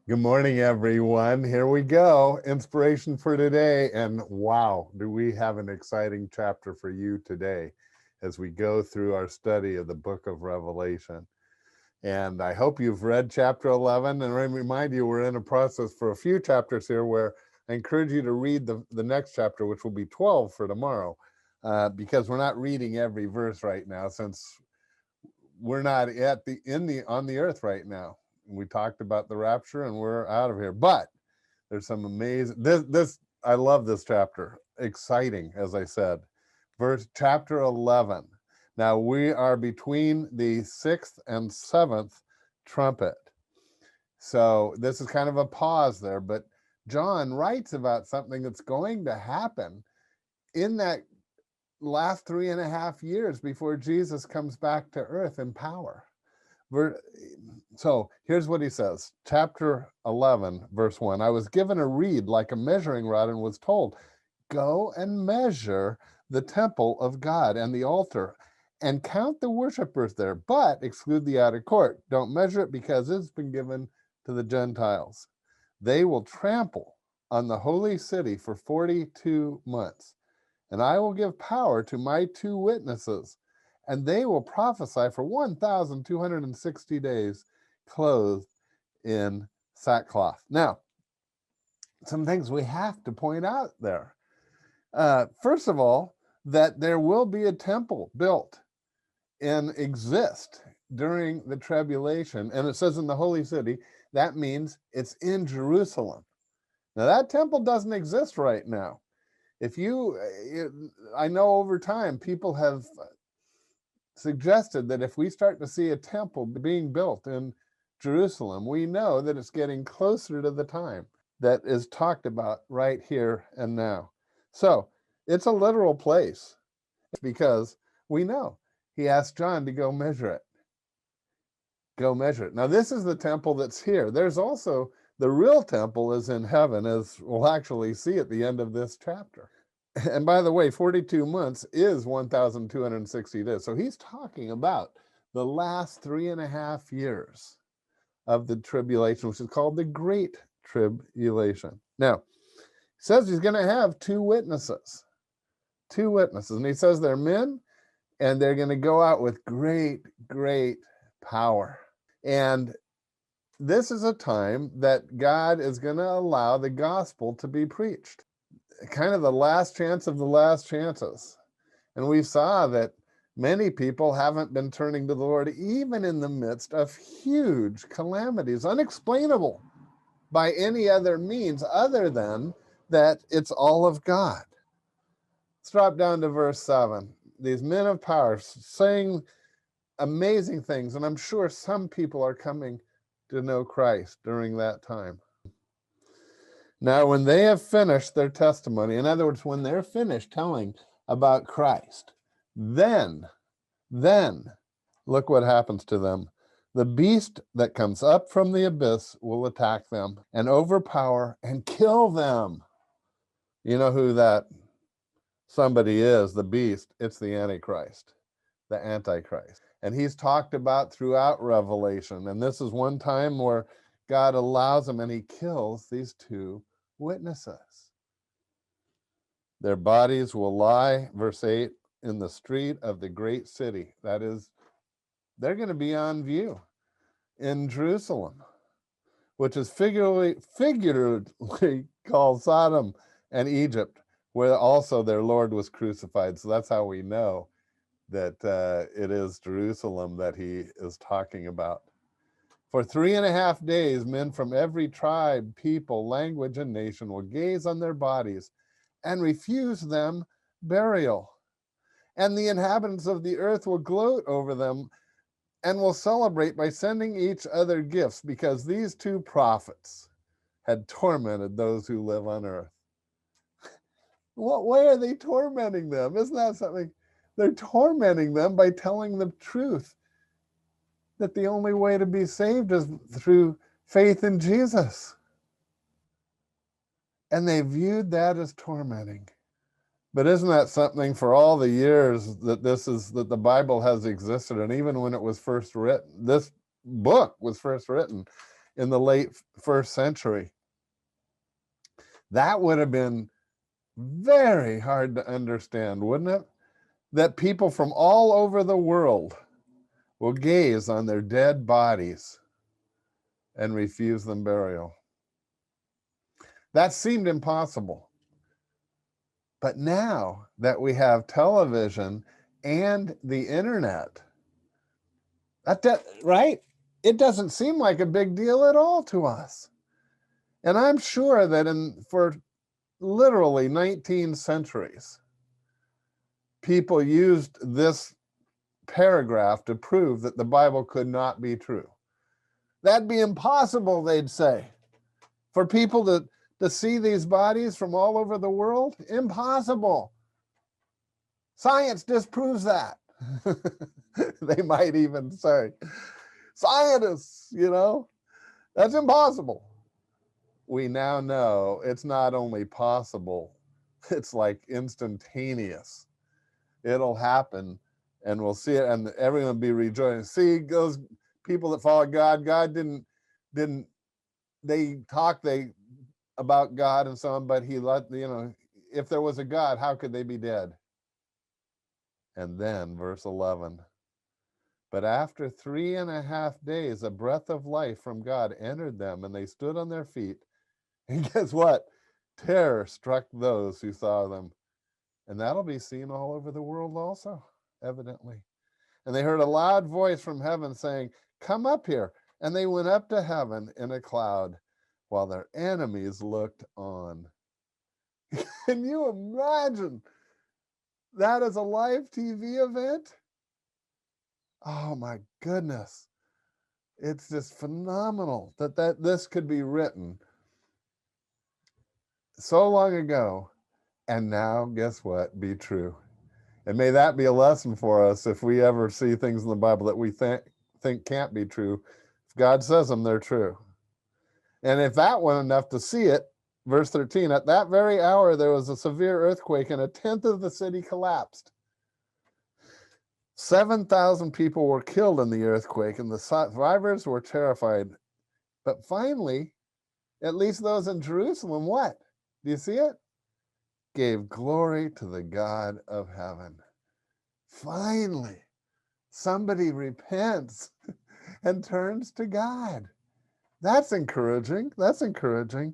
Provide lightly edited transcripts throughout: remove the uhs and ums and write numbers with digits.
Good morning, everyone. Here we go. Inspiration for today. And wow, do we have an exciting chapter for you today as we go through our study of the book of Revelation. And I hope you've read chapter 11. And I remind you, we're in a process for a few chapters here where I encourage you to read the next chapter, which will be 12 for tomorrow, because we're not reading every verse right now since we're not on the earth right now. We talked about the rapture and we're out of here. But there's some amazing this I love this chapter. Exciting, as I said. Chapter 11. Now we are between the 6th and 7th trumpet. So this is kind of a pause there, but John writes about something that's going to happen in that last 3.5 years before Jesus comes back to earth in power. So here's what he says, chapter 11, verse 1. I was given a reed like a measuring rod and was told, go and measure the temple of God and the altar and count the worshipers there, but exclude the outer court. Don't measure it because it's been given to the Gentiles. They will trample on the holy city for 42 months. And I will give power to my 2 witnesses, and they will prophesy for 1,260 days, clothed in sackcloth. Now, some things we have to point out there. First of all, that there will be a temple built and exist during the tribulation. And it says in the holy city, that means it's in Jerusalem. Now, that temple doesn't exist right now. I know over time people have suggested that if we start to see a temple being built in Jerusalem, we know that it's getting closer to the time that is talked about right here and now. So it's a literal place because we know he asked John to go measure it. Go measure it. Now, this is the temple that's here. There's also the real temple is in heaven, as we'll actually see at the end of this chapter. And by the way, 42 months is 1,260 days. So he's talking about the last 3.5 years of the tribulation, which is called the Great Tribulation. Now, he says he's going to have 2 witnesses. 2 witnesses. And he says they're men, and they're going to go out with great, great power. And this is a time that God is going to allow the gospel to be preached. Kind of the last chance of the last chances. And we saw that many people haven't been turning to the Lord, even in the midst of huge calamities, unexplainable by any other means other than that it's all of God. Let's drop down to verse 7. These men of power saying amazing things, and I'm sure some people are coming to know Christ during that time. Now, when they have finished their testimony, in other words, when they're finished telling about Christ, then, look what happens to them. The beast that comes up from the abyss will attack them and overpower and kill them. You know who that somebody is, the beast? It's the Antichrist, the Antichrist. And he's talked about throughout Revelation. And this is one time where God allows him and he kills these 2 witnesses. Their bodies will lie, verse 8, in the street of the great city. That is, they're going to be on view in Jerusalem, which is figuratively called Sodom and Egypt, where also their Lord was crucified. So that's how we know that it is Jerusalem that he is talking about. For 3.5 days, men from every tribe, people, language, and nation will gaze on their bodies and refuse them burial. And the inhabitants of the earth will gloat over them and will celebrate by sending each other gifts, because these 2 prophets had tormented those who live on earth. What way are they tormenting them? Isn't that something? They're tormenting them by telling the truth, that the only way to be saved is through faith in Jesus. And they viewed that as tormenting. But isn't that something, for all the years that the Bible has existed, and even when it was first written, this book was first written, in the late first century. That would have been very hard to understand, wouldn't it? That people from all over the world will gaze on their dead bodies and refuse them burial. That seemed impossible. But now that we have television and the internet, right? It doesn't seem like a big deal at all to us. And I'm sure that for literally 19 centuries, people used this paragraph to prove that the Bible could not be true. That'd be impossible, they'd say. For people to see these bodies from all over the world? Impossible. Science disproves that. They might even say, scientists, that's impossible. We now know it's not only possible, it's like instantaneous. It'll happen and we'll see it and everyone will be rejoicing. See, those people that follow God didn't they talk about God and so on, but he let, if there was a God, how could they be dead? And then verse 11, but after 3.5 days, a breath of life from God entered them and they stood on their feet. And guess what? Terror struck those who saw them. And that'll be seen all over the world also, evidently. And they heard a loud voice from heaven saying, come up here. And they went up to heaven in a cloud while their enemies looked on. Can you imagine that as a live TV event? Oh my goodness. It's just phenomenal that this could be written so long ago, and now, guess what? Be true. And may that be a lesson for us if we ever see things in the Bible that we think can't be true. If God says them, they're true. And if that wasn't enough to see it, verse 13, at that very hour there was a severe earthquake and 1/10 of the city collapsed. 7,000 people were killed in the earthquake and the survivors were terrified. But finally, at least those in Jerusalem, what? Do you see it? Gave glory to the God of heaven. Finally, somebody repents and turns to God. That's encouraging. That's encouraging.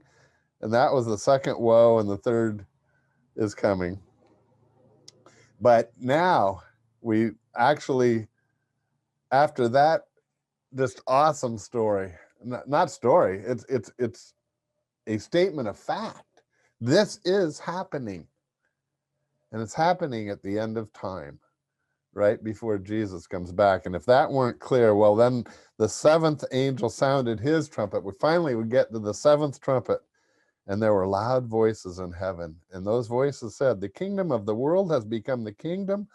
And that was the second woe, and the third is coming. But now we actually, after that just awesome story, not story, it's a statement of fact. This is happening. And it's happening at the end of time, right before Jesus comes back. And if that weren't clear, well, then the seventh angel sounded his trumpet. We finally would get to the seventh trumpet. And there were loud voices in heaven. And those voices said, the kingdom of the world has become the kingdom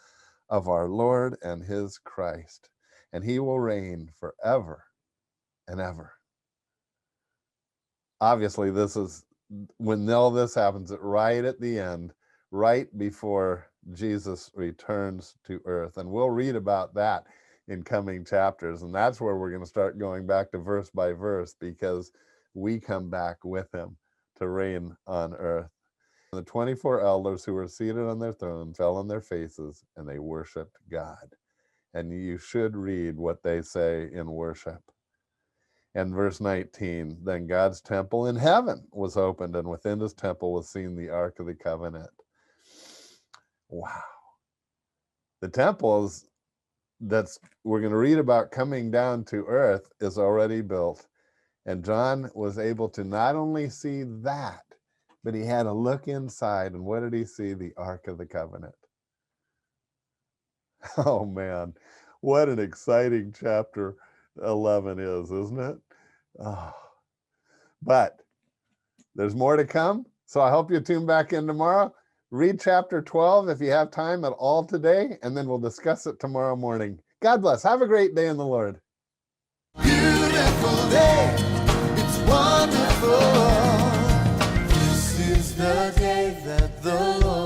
of our Lord and his Christ. And he will reign forever and ever. Obviously, this is when all this happens, right at the end, right before Jesus returns to earth. And we'll read about that in coming chapters. And that's where we're going to start going back to verse by verse, because we come back with him to reign on earth. The 24 elders who were seated on their throne fell on their faces and they worshiped God. And you should read what they say in worship. And verse 19, then God's temple in heaven was opened, and within his temple was seen the Ark of the Covenant. Wow. The temple that's we're going to read about coming down to earth is already built. And John was able to not only see that, but he had a look inside. And what did he see? The Ark of the Covenant. Oh, man. What an exciting chapter 11 is, isn't it? Oh. But there's more to come. So I hope you tune back in tomorrow. Read chapter 12 if you have time at all today, and then we'll discuss it tomorrow morning. God bless. Have a great day in the Lord. Beautiful day. It's wonderful. This is the day that the Lord